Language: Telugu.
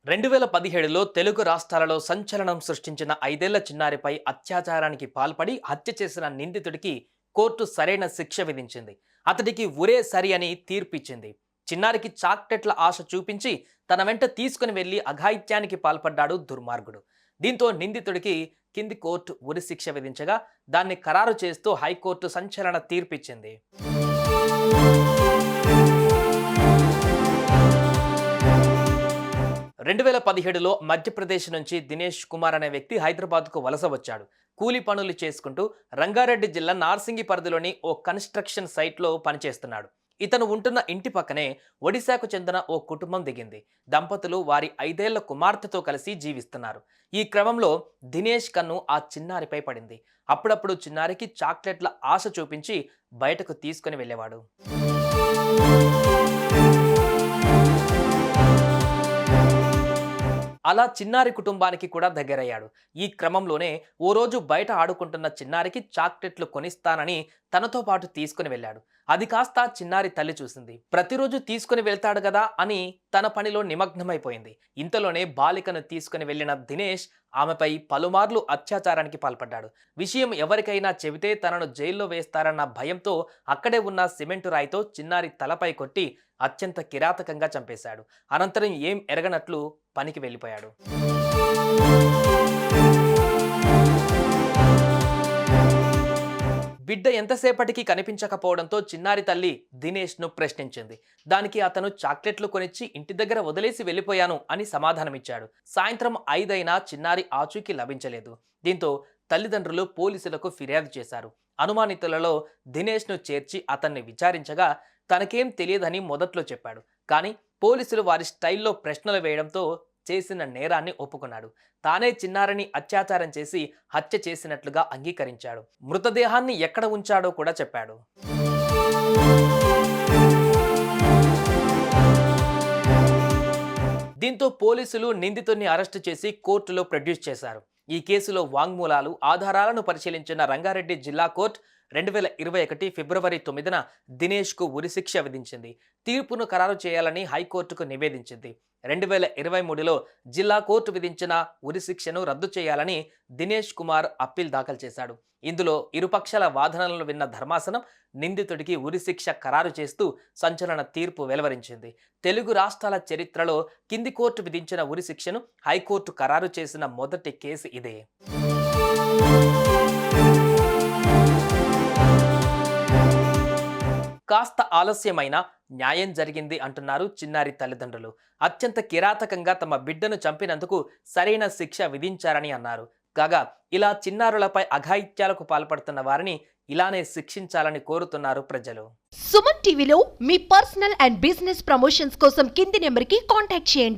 2017లో తెలుగు రాష్ట్రాలలో సంచలనం సృష్టించిన 5 ఏళ్ల చిన్నారిపై అత్యాచారానికి పాల్పడి హత్య చేసిన నిందితుడికి కోర్టు సరైన శిక్ష విధించింది. అతడికి ఉరే సరి అని తీర్పిచ్చింది. చిన్నారికి చాక్లెట్ల ఆశ చూపించి తన వెంట తీసుకుని వెళ్లి అఘాయిత్యానికి పాల్పడ్డాడు దుర్మార్గుడు. దీంతో నిందితుడికి కింది కోర్టు ఉరి శిక్ష విధించగా దాన్ని ఖరారు చేస్తూ హైకోర్టు సంచలన తీర్పిచ్చింది. 2017లో మధ్యప్రదేశ్ నుంచి దినేష్ కుమార్ అనే వ్యక్తి హైదరాబాద్కు వలస వచ్చాడు. కూలి పనులు చేసుకుంటూ రంగారెడ్డి జిల్లా నార్సింగి పరిధిలోని ఓ కన్స్ట్రక్షన్ సైట్లో పనిచేస్తున్నాడు. ఇతను ఉంటున్న ఇంటి పక్కనే ఒడిశాకు చెందిన ఓ కుటుంబం దిగింది. దంపతులు వారి 5 ఏళ్ల కుమార్తెతో కలిసి జీవిస్తున్నారు. ఈ క్రమంలో దినేష్ కన్ను ఆ చిన్నారిపై పడింది. అప్పుడప్పుడు చిన్నారికి చాక్లెట్ల ఆశ చూపించి బయటకు తీసుకుని వెళ్ళేవాడు. అలా చిన్నారి కుటుంబానికి కూడా దగ్గరయ్యాడు. ఈ క్రమంలోనే ఓ రోజు బయట ఆడుకుంటున్న చిన్నారికి చాక్లెట్లు కొనిస్తానని తనతో పాటు తీసుకుని వెళ్ళాడు. అది కాస్త చిన్నారి తల్లి చూసింది. ప్రతిరోజు తీసుకుని వెళ్తాడు కదా అని తన పనిలో నిమగ్నమైపోయింది. ఇంతలోనే బాలికను తీసుకుని వెళ్లిన దినేష్ ఆమెపై పలుమార్లు అత్యాచారానికి పాల్పడ్డాడు. విషయం ఎవరికైనా చెబితే తనను జైల్లో వేస్తారన్న భయంతో అక్కడే ఉన్న సిమెంటు రాయితో చిన్నారి తలపై కొట్టి అత్యంత కిరాతకంగా చంపేశాడు. అనంతరం ఏం ఎరగనట్లు పనికి వెళ్ళిపోయాడు. బిడ్డ ఎంతసేపటికి కనిపించకపోవడంతో చిన్నారి తల్లి దినేష్ను ప్రశ్నించింది. దానికి అతను చాక్లెట్లు కొనిచ్చి ఇంటి దగ్గర వదిలేసి వెళ్ళిపోయాను అని సమాధానమిచ్చాడు. సాయంత్రం 5 అయినా చిన్నారి ఆచూకీ లభించలేదు. దీంతో తల్లిదండ్రులు పోలీసులకు ఫిర్యాదు చేశారు. అనుమానితులలో దినేష్ను చేర్చి అతన్ని విచారించగా తనకేం తెలియదని మొదట్లో చెప్పాడు. కానీ పోలీసులు వారి స్టైల్లో ప్రశ్నలు వేయడంతో చేసిన నేరాన్ని ఒప్పుకున్నాడు. తానే చిన్నారిని అత్యాచారం చేసి హత్య చేసినట్లుగా అంగీకరించాడు. మృతదేహాన్ని ఎక్కడ ఉంచాడో కూడా చెప్పాడు. దీంతో పోలీసులు నిందితుడిని అరెస్టు చేసి కోర్టులో ప్రొడ్యూస్ చేశారు. ఈ కేసులో వాంగ్మూలాలు, ఆధారాలను పరిశీలించిన రంగారెడ్డి జిల్లా కోర్టు 2021 ఫిబ్రవరి 9న దినేష్కు ఉరిశిక్ష విధించింది. తీర్పును ఖరారు చేయాలని హైకోర్టుకు నివేదించింది. 2023లో జిల్లా కోర్టు విధించిన ఉరిశిక్షను రద్దు చేయాలని దినేష్ కుమార్ అప్పీల్ దాఖలు చేశాడు. ఇందులో ఇరుపక్షాల వాదనలను విన్న ధర్మాసనం నిందితుడికి ఉరిశిక్ష ఖరారు చేస్తూ సంచలన తీర్పు వెలువరించింది. తెలుగు రాష్ట్రాల చరిత్రలో కింది కోర్టు విధించిన ఉరిశిక్షను హైకోర్టు ఖరారు చేసిన మొదటి కేసు ఇదే. కాస్త ఆలస్యమైన న్యాయం జరిగింది అంటున్నారు చిన్నారి తల్లిదండ్రులు. అత్యంత కిరాతకంగా తమ బిడ్డను చంపినందుకు సరైన శిక్ష విధించారని అన్నారు. కాగా ఇలా చిన్నారులపై అఘాయిత్యాలకు పాల్పడుతున్న వారిని ఇలానే శిక్షించాలని కోరుతున్నారు ప్రజలు. సుమన్ టీవీలో మీ పర్సనల్ అండ్ బిజినెస్ ప్రమోషన్స్ కోసం కింది నెంబర్కి కాంటాక్ట్ చేయండి.